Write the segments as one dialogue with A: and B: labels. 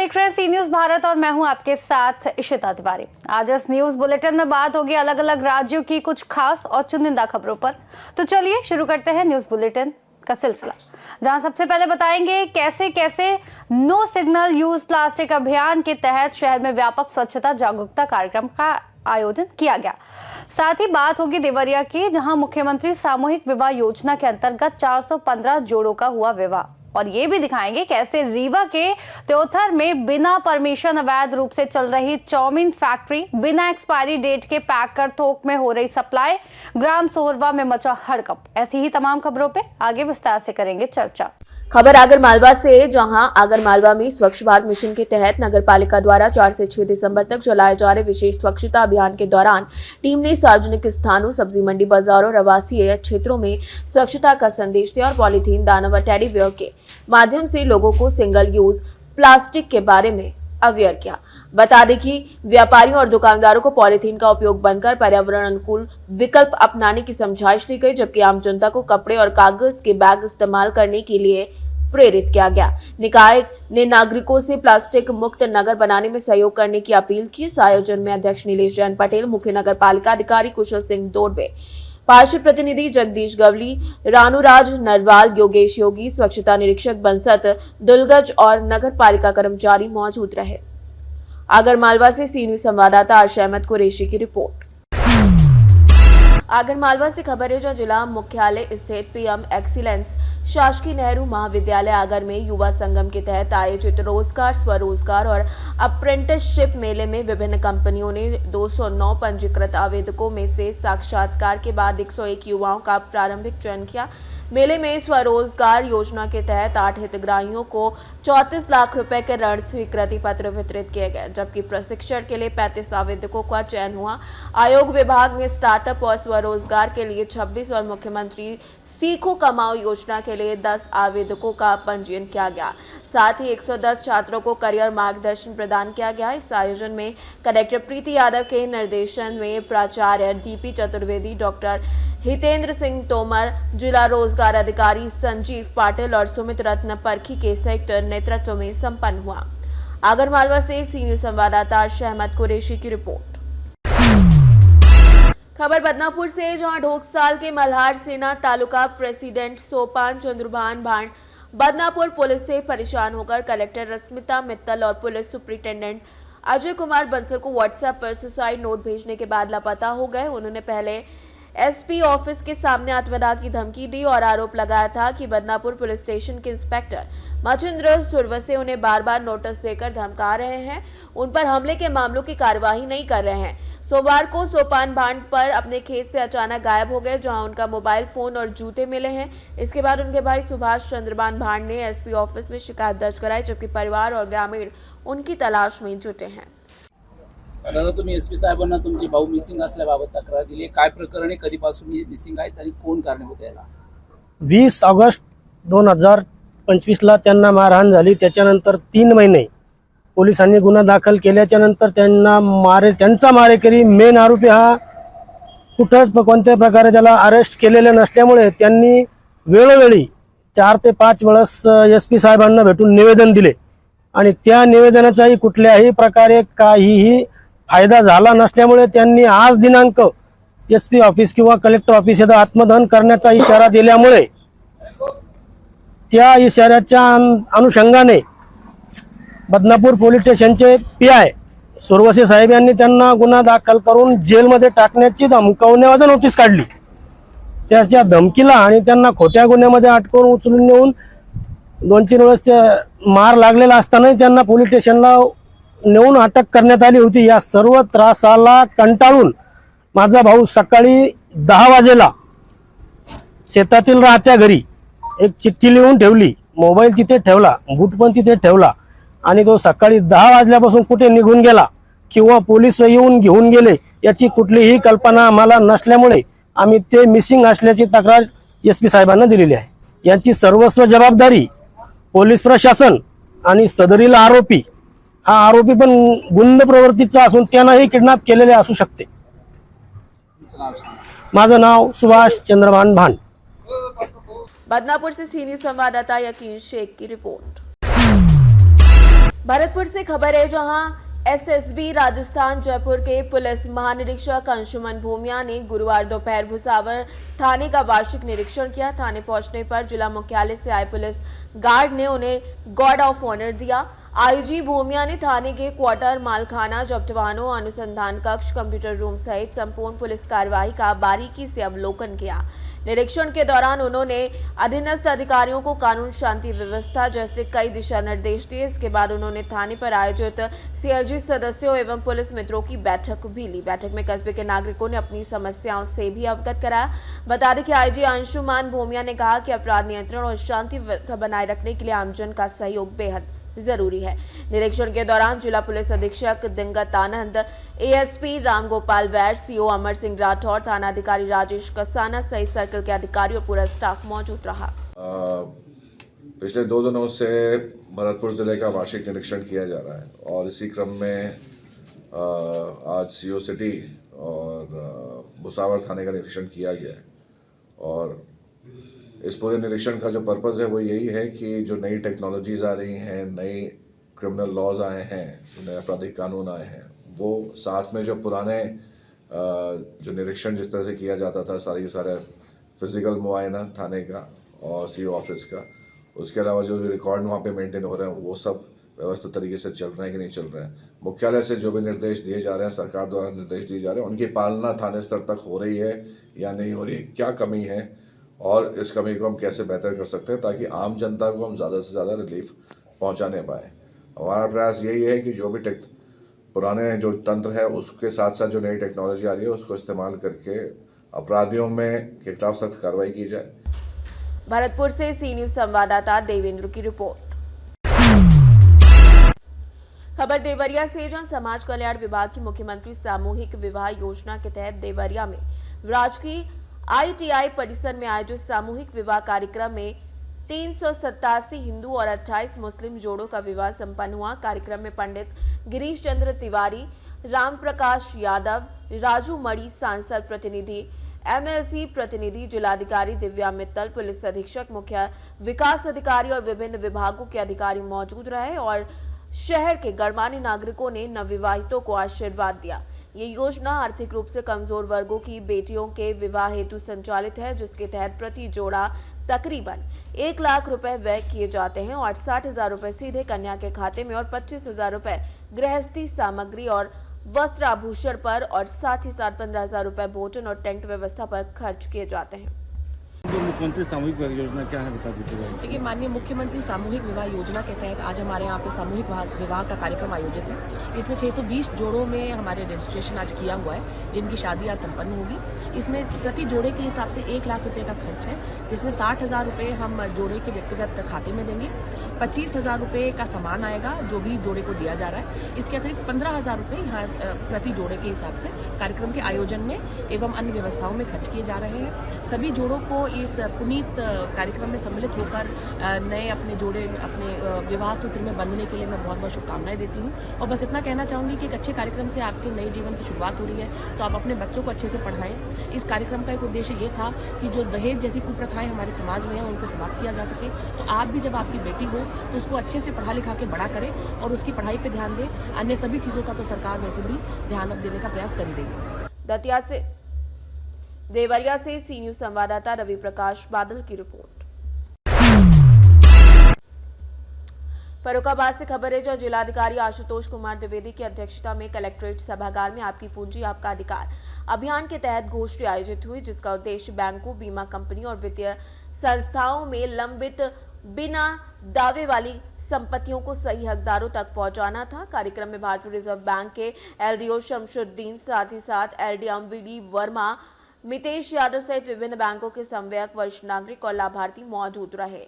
A: देख रहे हैं सी न्यूज भारत और मैं हूं आपके साथ इशिता तिवारी। आज इस न्यूज बुलेटिन में बात होगी अलग अलग राज्यों की कुछ खास और चुनिंदा खबरों पर। तो चलिए शुरू करते हैं न्यूज बुलेटिन का सिलसिला, जहां सबसे पहले बताएंगे कैसे कैसे नो सिग्नल यूज प्लास्टिक अभियान के तहत शहर में व्यापक स्वच्छता जागरूकता कार्यक्रम का आयोजन किया गया। साथ ही बात होगी देवरिया की, जहां मुख्यमंत्री सामूहिक विवाह योजना के अंतर्गत 415 जोड़ों का हुआ विवाह। और ये भी दिखाएंगे कैसे रीवा के त्योथर में बिना परमिशन अवैध रूप से चल रही चाउमीन फैक्ट्री, बिना एक्सपायरी डेट के पैक कर थोक में हो रही सप्लाई, ग्राम सोहरवा में मचा हड़कंप। ऐसी ही तमाम खबरों पे आगे विस्तार से करेंगे चर्चा।
B: खबर आगरमालवा से, जहां आगरमालवा में स्वच्छ भारत मिशन के तहत नगर पालिका द्वारा 4 से 6 दिसंबर तक चलाए जा रहे विशेष स्वच्छता अभियान के दौरान टीम ने सार्वजनिक स्थानों, सब्जी मंडी, बाजारों और आवासीय क्षेत्रों में स्वच्छता का संदेश दिया और पॉलीथीन, दाना व टेडी बियर के माध्यम से लोगों को सिंगल यूज प्लास्टिक के बारे में अवेयर किया। बता दें कि व्यापारियों और दुकानदारों को पॉलीथीन का उपयोग बंद कर पर्यावरण अनुकूल विकल्प अपनाने की समझाइश दी गई, जबकि आम जनता को कपड़े और कागज के बैग इस्तेमाल करने के लिए प्रेरित किया गया। निकाय ने नागरिकों से प्लास्टिक मुक्त नगर बनाने में सहयोग करने की अपील की। इस आयोजन में अध्यक्ष नीलेश जैन पटेल, मुख्य नगर पालिका अधिकारी कुशल सिंह दोडवे, पार्षद प्रतिनिधि जगदीश गवली, रानूराज नरवाल, योगेश योगी, स्वच्छता निरीक्षक बंसत दुलगज और नगर पालिका कर्मचारी मौजूद रहे। आगरमालवा से सी न्यूज संवाददाता आशा अहमद कुरैशी की रिपोर्ट। आगरमालवा से खबर है, जहां जिला मुख्यालय स्थित पीएम एक्सीलेंस शासकीय नेहरू महाविद्यालय आगर में युवा संगम के तहत आयोजित रोजगार, स्वरोजगार और अप्रेंटिसशिप मेले में विभिन्न कंपनियों ने 209 पंजीकृत आवेदकों में से साक्षात्कार के बाद 101 युवाओं का प्रारंभिक चयन किया। मेले में स्वरोजगार योजना के तहत 8 हितग्राहियों को 34 लाख रुपए के ऋण स्वीकृति पत्र वितरित किए गए, जबकि प्रशिक्षण के लिए 35 आवेदकों का चयन हुआ। आयोग विभाग में स्टार्टअप और स्वरोजगार के लिए 26 और मुख्यमंत्री सीखो कमाओ योजना के लिए 10 आवेदकों का पंजीयन किया गया। साथ ही 110 छात्रों को करियर मार्गदर्शन प्रदान किया गया। इस आयोजन में कलेक्टर प्रीति यादव के निर्देशन में प्राचार्य डीपी चतुर्वेदी, डॉक्टर हितेंद्र सिंह तोमर, जिला रोजगार अधिकारी संजीव पाटिल और सुमित रत्न परखी के संयुक्त नेतृत्व में संपन्न हुआ। आगरमालवा से सी न्यूज संवाददाता आशा अहमद कुरैशी की रिपोर्ट। खबर बदनापुर से, जहां ढोकसाल के मल्हार सेना तालुका प्रेसिडेंट सोपान चंद्रभान भांड बदनापुर पुलिस से परेशान होकर कलेक्टर रश्मिता मित्तल और पुलिस सुपरिटेंडेंट अजय कुमार बंसल को व्हाट्सएप पर सुसाइड नोट भेजने के बाद लापता हो गए। उन्होंने पहले एसपी ऑफिस के सामने आत्मदाह की धमकी दी और आरोप लगाया था कि बदनापुर पुलिस स्टेशन के इंस्पेक्टर मचिंद्र सुरवसे उन्हें बार बार नोटिस देकर धमका रहे हैं, उन पर हमले के मामलों की कार्यवाही नहीं कर रहे हैं। सोमवार को सोपान भांड पर अपने खेत से अचानक गायब हो गए, जहां उनका मोबाइल फोन और जूते मिले हैं। इसके बाद उनके भाई सुभाष चंद्रबान भांड ने एसपी ऑफिस में शिकायत दर्ज कराई, जबकि परिवार और ग्रामीण उनकी तलाश में जुटे हैं।
C: दादा, तुम्ही एसपी साहेबांना तुमचे भाऊ मिसिंग असल्याबाबत तक्रार दिली, काय प्रकरण आहे, कधीपासून मिसिंग आहेत आणि कोण कारणीभूत आहे याला?
D: 20 ऑगस्ट 2025ला त्यांना मारहाण झाली। त्याच्यानंतर 3 महिने पोलिसांनी गुन्हा दाखल केल्याच्या नंतर त्यांचा मारेकरी मेन आरोपी हा कुठंच कोणत्याही प्रकारे त्याला अरेस्ट केलेले नसल्यामुळे त्यांनी वेळोवेळी 4 ते 5 वेळेस एसपी साहेबांना भेटून निवेदन दिले आणि त्या निवेदनाचाही कुठल्याही प्रकारे काहीही फायदा झाला नसल्यामुळे त्यांनी आज दिनांक एसपी ऑफिस किंवा कलेक्टर ऑफिस येथे आत्मदहन करण्याचा इशारा दिल्यामुळे त्या इशाऱ्याच्या अनुषंगाने बदनापूर पोलीस स्टेशनचे पीआय सुरवसे साहेब यांनी त्यांना गुन्हा दाखल करून जेलमध्ये टाकण्याची धमकावण्याची नोटीस काढली। त्याच्या धमकीला आणि त्यांना खोट्या गुन्ह्यामध्ये अटकवून उचलून नेऊन 2-3 वेळेस मार लागलेला असतानाही त्यांना पोलीस स्टेशनला नेऊन अटक करण्यात आली होती। या सर्व त्रासाला कंटाळून माझा भाऊ सकाळी 10 वाजेला शेतातील राहत्या घरी एक चिठ्ठी लिहून ठेवली, मोबाईल तिथे ठेवला, बूट पण तिथे ठेवला आणि तो सकाळी 10 वाजल्यापासून कुठे निघून गेला किंवा पोलीस येऊन घेऊन गेले याची कुठलीही कल्पना आम्हाला नसल्यामुळे आम्ही ते मिसिंग असल्याची तक्रार एसपी साहेबांना दिलेली आहे। यांची सर्वस्व जबाबदारी पोलीस प्रशासन आणि सदरील आरोपी, हा आरोपी पण गुंड प्रवृत्तीचा असून त्यांनाही किडनॅप केलेले असू शकते। माझं नाव सुभाष चंद्रभान भांड।
B: बदनापुर से सी न्यूज संवाददाता यकीन शेख की रिपोर्ट। भरतपुर से खबर है, जहां एसएसबी राजस्थान जयपुर के पुलिस महानिरीक्षक अंशुमन भूमिया ने गुरुवार दोपहर भुसावर थाने का वार्षिक निरीक्षण किया। थाने पहुंचने पर जिला मुख्यालय से आए पुलिस गार्ड ने उन्हें गार्ड ऑफ ऑनर दिया। आईजी भूमिया ने थाने के क्वार्टर, मालखाना, जब्त वाहनों, अनुसंधान कक्ष, कंप्यूटर रूम सहित संपूर्ण पुलिस कार्यवाही का बारीकी से अवलोकन किया। निरीक्षण के दौरान उन्होंने अधीनस्थ अधिकारियों को कानून शांति व्यवस्था जैसे कई दिशा निर्देश दिए। इसके बाद उन्होंने थाने पर आयोजित सीएलजी सदस्यों एवं पुलिस मित्रों की बैठक भी ली। बैठक में कस्बे के नागरिकों ने अपनी समस्याओं से भी अवगत कराया। बता दें कि आईजी अंशुमान भूमिया ने कहा कि अपराध नियंत्रण और शांति व्यवस्था बनाए रखने के लिए आमजन का सहयोग बेहद जरूरी है। निरीक्षण के दौरान जिला पुलिस अधीक्षक दिंगत आनंद, एएसपी रामगोपाल वैर, सीओ अमर सिंह राठौर, थाना अधिकारी राजेश कसाना सहित सर्कल के अधिकारी और पूरा स्टाफ मौजूद रहा।
E: पिछले 2 दिनों से भरतपुर जिले का वार्षिक निरीक्षण किया जा रहा है और इसी क्रम में आज सीओ सिटी और भुसावर थाने का निरीक्षण किया गया है। और इस पूरे निरीक्षण का जो पर्पज़ है वो यही है कि जो नई टेक्नोलॉजीज़ आ रही हैं, नई क्रिमिनल लॉज आए हैं, नए आपराधिक कानून आए हैं, वो साथ में जो पुराने जो निरीक्षण जिस तरह से किया जाता था, सारा फिज़िकल मुआयना थाने का और सीओ ऑफिस का, उसके अलावा जो रिकॉर्ड वहाँ पे मेंटेन हो रहे हैं वो सब व्यवस्थित तरीके से चल रहे हैं कि नहीं चल रहे हैं। मुख्यालय से जो भी निर्देश दिए जा रहे हैं, सरकार द्वारा निर्देश दिए जा रहे हैं, उनकी पालना थाने स्तर तक हो रही है या नहीं हो रही है, क्या कमी है और इस कमी को हम कैसे बेहतर कर सकते हैं ताकि आम जनता को हम ज़्यादा से ज़्यादा रिलीफ पहुंचाने पाएँ। हमारा प्रयास यही है कि जो भी पुराने जो तंत्र है उसके साथ साथ जो नई टेक्नोलॉजी आ रही है उसको इस्तेमाल करके अपराधियों में के खिलाफ सख्त कार्रवाई की जाए।
B: भरतपुर से सी न्यूज संवाददाता देवेंद्र की रिपोर्ट। खबर देवरिया से, जहां समाज कल्याण विभाग की मुख्यमंत्री सामूहिक विवाह योजना के तहत देवरिया में राजकीय ITI परिसर में आयोजित सामूहिक विवाह कार्यक्रम में 387 हिंदू और 28 मुस्लिम जोड़ों का विवाह संपन्न हुआ। कार्यक्रम में पंडित गिरीश चंद्र तिवारी, राम प्रकाश यादव, राजू मणि, सांसद प्रतिनिधि, MLC प्रतिनिधि, जिलाधिकारी दिव्या मित्तल, पुलिस अधीक्षक, मुख्य विकास अधिकारी और विभिन्न विभागों के अधिकारी मौजूद रहे और शहर के गणमान्य नागरिकों ने नवविवाहितों को आशीर्वाद दिया। ये योजना आर्थिक रूप से कमजोर वर्गों की बेटियों के विवाह हेतु संचालित है, जिसके तहत प्रति जोड़ा तकरीबन 1 लाख रुपए व्यय किए जाते हैं और 60,000 रुपए सीधे कन्या के खाते में और 25,000 रुपए गृहस्थी सामग्री और वस्त्र आभूषण पर और साथ ही साथ 15,000 रुपए भोजन और टेंट व्यवस्था पर खर्च किए जाते हैं।
F: मुख्यमंत्री सामूहिक विवाह योजना क्या है, बता दीजिए।
G: देखिए, माननीय मुख्यमंत्री सामूहिक विवाह योजना के तहत आज हमारे यहाँ पे सामूहिक विवाह का कार्यक्रम आयोजित है। इसमें 620 जोड़ों में हमारे रजिस्ट्रेशन आज किया हुआ है, जिनकी शादी आज संपन्न होगी। इसमें प्रति जोड़े के हिसाब से 1 लाख रुपए का खर्च है, जिसमें 60,000 रुपए हम जोड़े के व्यक्तिगत खाते में देंगे। 25,000 रुपए का सामान आएगा जो भी जोड़े को दिया जा रहा है। इसके अतिरिक्त 15,000 रुपए यहाँ प्रति जोड़े के हिसाब से कार्यक्रम के आयोजन में एवं अन्य व्यवस्थाओं में खर्च किए जा रहे हैं। सभी जोड़ों को इस पुनीत कार्यक्रम में सम्मिलित होकर नए अपने जोड़े अपने विवाह सूत्र में बंधने के लिए मैं बहुत बहुत शुभकामनाएं देती हूँ। और बस इतना कहना चाहूंगी कि एक अच्छे कार्यक्रम से आपके नए जीवन की शुरुआत हो रही है, तो आप अपने बच्चों को अच्छे से पढ़ाएं। इस कार्यक्रम का एक उद्देश्य ये था कि जो दहेज जैसी कुप्रथाएं हमारे समाज में हैं उनको समाप्त किया जा सके। तो आप भी जब आपकी बेटी हो तो उसको अच्छे से पढ़ा लिखा के बड़ा करें और उसकी पढ़ाई पे ध्यान दें। अन्य सभी चीज़ों का तो सरकार वैसे भी ध्यान अब देने का प्रयास कर ही रही है।
B: दतिया से देवरिया से सी न्यूज संवाददाता रवि प्रकाश बादल की रिपोर्ट। फर्रुखाबाद से खबर है, जहां जिलाधिकारी आशुतोष कुमार द्विवेदी की अध्यक्षता में कलेक्ट्रेट सभागार में आपकी पूंजी आपका अधिकार अभियान के तहत गोष्ठी आयोजित हुई, जिसका उद्देश्य बैंकों, बीमा कंपनी और वित्तीय संस्थाओं में लंबित बिना दावे वाली संपत्तियों को सही हकदारों तक पहुंचाना था। कार्यक्रम में भारतीय रिजर्व बैंक के LDO शमशुद्दीन, साथ ही साथ LDM VD वर्मा, मितेश यादव सहित विभिन्न बैंकों के समन्वयक, वरिष्ठ नागरिक और लाभार्थी मौजूद रहे।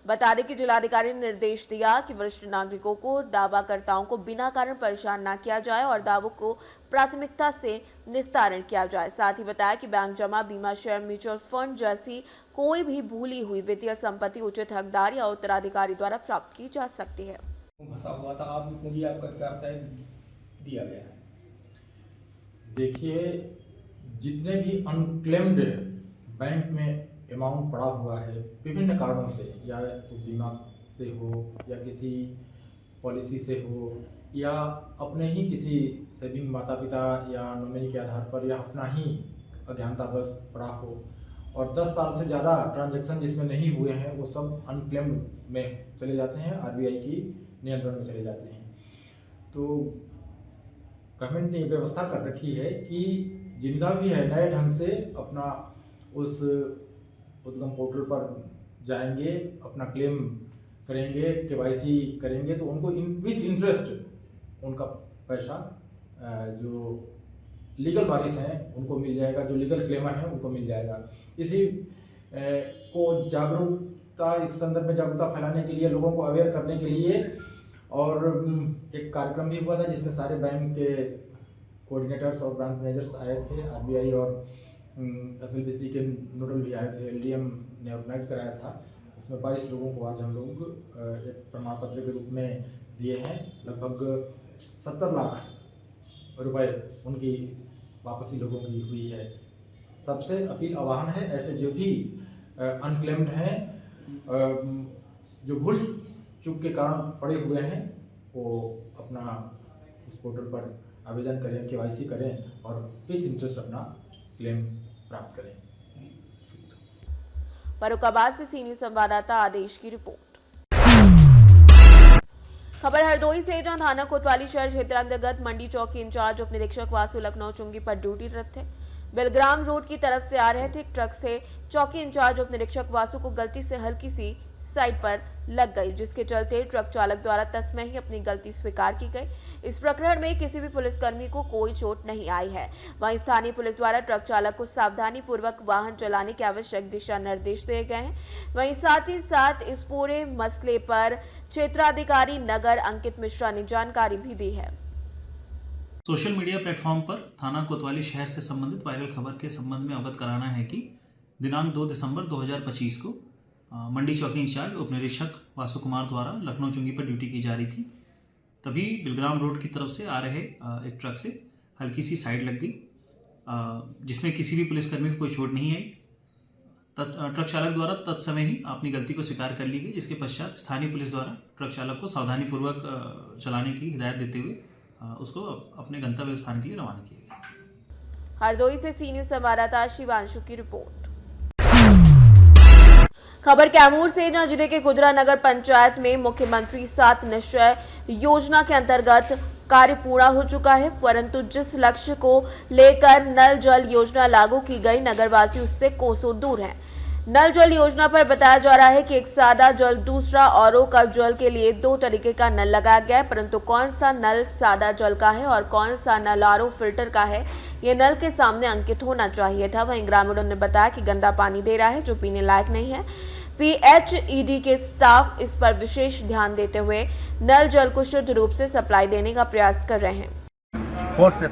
B: बता दें कि जिलाधिकारी ने निर्देश दिया कि वरिष्ठ नागरिकों को दावाकर्ताओं को बिना कारण परेशान न किया जाए और दावों को प्राथमिकता से निस्तारण किया जाए। साथ ही बताया कि बैंक जमा, बीमा, शेयर, म्यूचुअल फंड जैसी कोई भी भूली हुई वित्तीय संपत्ति उचित हकदार या उत्तराधिकारी द्वारा प्राप्त की जा सकती है।
H: फंसा हुआ था, आप पूंजी आपका दिया गया है।
I: देखिए, जितने भी अनक्लेम्ड बैंक में अमाउंट पड़ा हुआ है विभिन्न कारणों से, या तो बीमा से हो या किसी पॉलिसी से हो या अपने ही किसी सेविंग माता पिता या नॉमिनी के आधार पर या अपना ही अज्ञानतावश पड़ा हो, और 10 साल से ज़्यादा ट्रांजैक्शन जिसमें नहीं हुए हैं वो सब अनक्लेम्ड में चले जाते हैं, आरबीआई की नियंत्रण में चले जाते हैं। तो गवर्नमेंट ने ये व्यवस्था कर रखी है कि जिनका भी है नए ढंग से अपना उस उद्गम पोर्टल पर जाएंगे, अपना क्लेम करेंगे, केवाईसी करेंगे, तो उनको विथ इंटरेस्ट उनका पैसा जो लीगल वारिस हैं उनको मिल जाएगा, जो लीगल क्लेमर हैं उनको मिल जाएगा। इसी को जागरूकता, इस संदर्भ में जागरूकता फैलाने के लिए, लोगों को अवेयर करने के लिए और एक कार्यक्रम भी हुआ था जिसमें सारे बैंक के कोऑर्डिनेटर्स और ब्रांच मैनेजर्स आए थे, आरबीआई और एसएलबीसी के नोडल भी आए थे, एलडीएम ने ऑर्गेनाइज कराया था। उसमें 22 लोगों को आज हम लोग एक प्रमाण पत्र के रूप में दिए हैं। लगभग 70 लाख रुपए उनकी वापसी लोगों की हुई है। सबसे अपील आह्वान है, ऐसे जो भी अनक्लेम्ड हैं, जो भूल चूक के कारण पड़े हुए हैं, वो अपना उस पोर्टल पर आवेदन करें, केवाईसी करें और विथ इंटरेस्ट अपना क्लेम प्राप्त करें।
B: फर्रुखाबाद से सी न्यूज़ संवाददाता आदेश की रिपोर्ट। खबर हरदोई से, जहां थाना कोतवाली शहर क्षेत्र अंतर्गत मंडी चौक के इंचार्ज उप निरीक्षक वासु लखनऊ चुंगी पर ड्यूटीरत थे। बेलग्राम रोड की तरफ से आ रहे थे। एक ट्रक से चौकी इंचार्ज उप निरीक्षक वासु को गलती से हल्की सी साइड पर लग गई, जिसके चलते ट्रक चालक द्वारा तस्मै ही अपनी गलती स्वीकार की गई। इस प्रकरण में किसी भी पुलिसकर्मी को कोई चोट नहीं आई है। वहीं स्थानीय पुलिस द्वारा ट्रक चालक को सावधानी पूर्वक वाहन चलाने के आवश्यक दिशा निर्देश दिए गए हैं। वहीं साथ ही साथ इस पूरे मसले पर क्षेत्राधिकारी नगर अंकित मिश्रा ने जानकारी भी दी है।
J: सोशल मीडिया प्लेटफॉर्म पर थाना कोतवाली शहर से संबंधित वायरल खबर के संबंध में अवगत कराना है कि दिनांक 2 दिसंबर 2025 को मंडी चौकी इंचार्ज उप निरीक्षक वासु कुमार द्वारा लखनऊ चुंगी पर ड्यूटी की जा रही थी। तभी बिलग्राम रोड की तरफ से आ रहे एक ट्रक से हल्की सी साइड लग गई, जिसमें किसी भी पुलिसकर्मी को कोई चोट नहीं आई। ट्रक चालक द्वारा तत्समय ही अपनी गलती को स्वीकार कर ली गई, जिसके पश्चात स्थानीय पुलिस द्वारा ट्रक चालक को सावधानीपूर्वक चलाने की हिदायत देते हुए उसको अपने गंतव्य स्थान के लिए रवाना किया गया।
B: हरदोई से सी न्यूज़ संवाददाता शिवांशु की रिपोर्ट। खबर कैमूर से, जहां जिले के गुजरा नगर पंचायत में मुख्यमंत्री 7 निश्चय योजना के अंतर्गत कार्य पूरा हो चुका है, परंतु जिस लक्ष्य को लेकर नल जल योजना लागू की गई, नगरवासी उससे कोसों दूर हैं। नल जल योजना पर बताया जा रहा है कि एक सादा जल, दूसरा औरों का जल के लिए 2 तरीके का नल लगाया गया है, परंतु कौन सा नल सादा जल का है और कौन सा नल आरओ फिल्टर का है, ये नल के सामने अंकित होना चाहिए था। वहीं ग्रामीणों ने बताया कि गंदा पानी दे रहा है जो पीने लायक नहीं है। PHED के स्टाफ इस पर विशेष ध्यान देते हुए नल जल को शुद्ध रूप से सप्लाई देने का प्रयास कर रहे हैं।
K: फोर्स से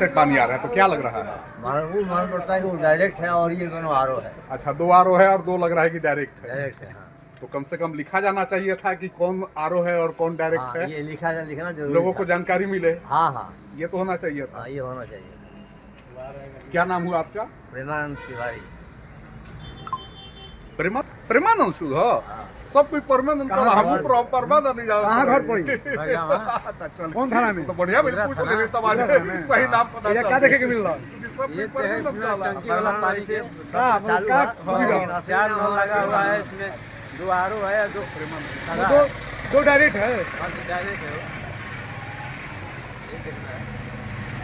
K: पानी आ रहा है, तो क्या लग रहा है?
L: मालूम पड़ता है कि वो डायरेक्ट है और ये दोनों आरओ है।
K: अच्छा, 2 आरओ है और 2 लग रहा है कि डायरेक्ट है।
L: डायरेक्ट है, हाँ।
K: तो कम से कम लिखा जाना चाहिए था कि कौन आरओ है और कौन डायरेक्ट है।
L: ये लिखना जरूरी,
K: लोगों को जानकारी मिले।
L: हाँ हाँ,
K: ये तो होना चाहिए था।
L: ये होना चाहिए।
K: क्या नाम हुआ आपका?
L: प्रेमानंद तिवारी।
K: प्रेमानंद सुध सब कोई परमानंद का हम परमानंद नहीं जाना।
L: कहां घर पड़ी?
K: अच्छा, चल।
L: कौन थाना में?
K: तो बढ़िया बिल्कुल पूछ ले, तब आज सही नाम पता।
L: ये क्या देखे के मिल रहा?
K: सब कोई परमानंद वाला
L: टंकी वाला पानी से चालू है, 4 नल लगा हुआ है, इसमें 2 आरओ है और 2 प्रेमानंद, 2 डायरेक्ट है। डायरेक्ट है।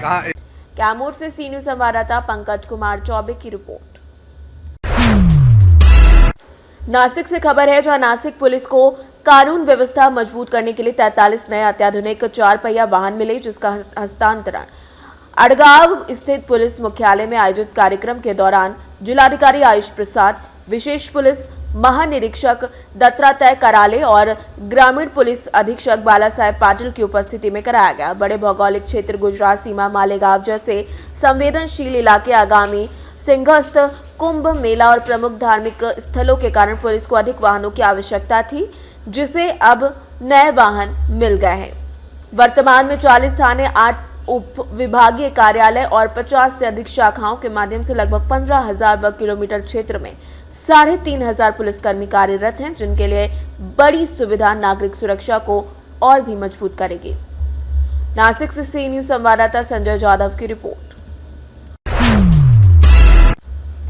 K: कहां?
B: कैमूर से सी न्यूज़ संवाददाता पंकज कुमार चौबे की रिपोर्ट। नासिक से खबर है, जहां नासिक पुलिस को कानून व्यवस्था मजबूत करने के लिए 43 नए अत्याधुनिक 4 पहिया वाहन मिले, जिसका हस्तांतरण अड़गांव स्थित पुलिस मुख्यालय में आयोजित कार्यक्रम के दौरान जिलाधिकारी आयुष प्रसाद, विशेष पुलिस महानिरीक्षक दत्तात्रेय कराले और ग्रामीण पुलिस अधीक्षक बाला साहेब पाटिल की उपस्थिति में कराया गया। बड़े भौगोलिक क्षेत्र गुजरात सीमा मालेगांव जैसे संवेदनशील इलाके आगामी सिंहस्थ कुंभ मेला और प्रमुख धार्मिक स्थलों के कारण पुलिस को अधिक वाहनों की आवश्यकता थी, जिसे अब नए वाहन मिल गए हैं। वर्तमान में 40 थाने, 8 उप विभागीय कार्यालय और 50 से अधिक शाखाओं के माध्यम से लगभग 15,000 वर्ग किलोमीटर क्षेत्र में 3,500 पुलिसकर्मी कार्यरत हैं, जिनके लिए बड़ी सुविधा नागरिक सुरक्षा को और भी मजबूत करेगी। नासिक से सी न्यूज संवाददाता संजय जाधव की रिपोर्ट।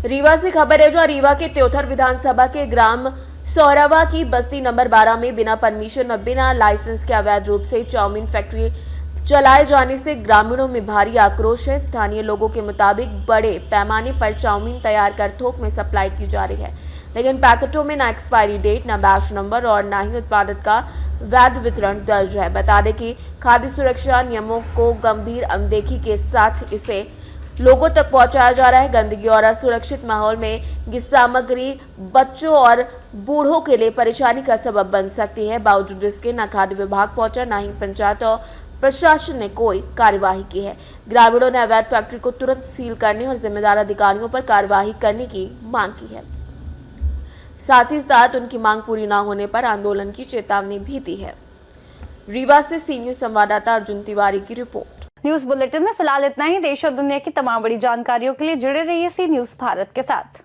B: रीवा से खबर है, जो रीवा के त्योथर विधानसभा के ग्राम सौरावा की बस्ती नंबर 12 में बिना परमिशन और बिना लाइसेंस के अवैध रूप से चाउमीन फैक्ट्री चलाए जाने से ग्रामीणों में भारी आक्रोश है। स्थानीय लोगों के मुताबिक बड़े पैमाने पर चाउमीन तैयार कर थोक में सप्लाई की जा रही है, लेकिन पैकेटों में न एक्सपायरी डेट, न बैच नंबर और न ही उत्पादक का वैध वितरण दर्ज है। बता दें कि खाद्य सुरक्षा नियमों को गंभीर अनदेखी के साथ इसे लोगों तक पहुंचाया जा रहा है। गंदगी और असुरक्षित माहौल में ये सामग्री बच्चों और बूढ़ों के लिए परेशानी का सबब बन सकती है। बावजूद इसके न खाद्य विभाग पहुंचा, न ही पंचायत और प्रशासन ने कोई कार्यवाही की है। ग्रामीणों ने अवैध फैक्ट्री को तुरंत सील करने और जिम्मेदार अधिकारियों पर कार्यवाही करने की मांग की है। साथ ही साथ उनकी मांग पूरी न होने पर आंदोलन की चेतावनी भी दी है। रीवा से सी न्यूज संवाददाता अर्जुन तिवारी की रिपोर्ट।
A: न्यूज बुलेटिन में फिलहाल इतना ही। देश और दुनिया की तमाम बड़ी जानकारियों के लिए जुड़े रहिए सी न्यूज भारत के साथ।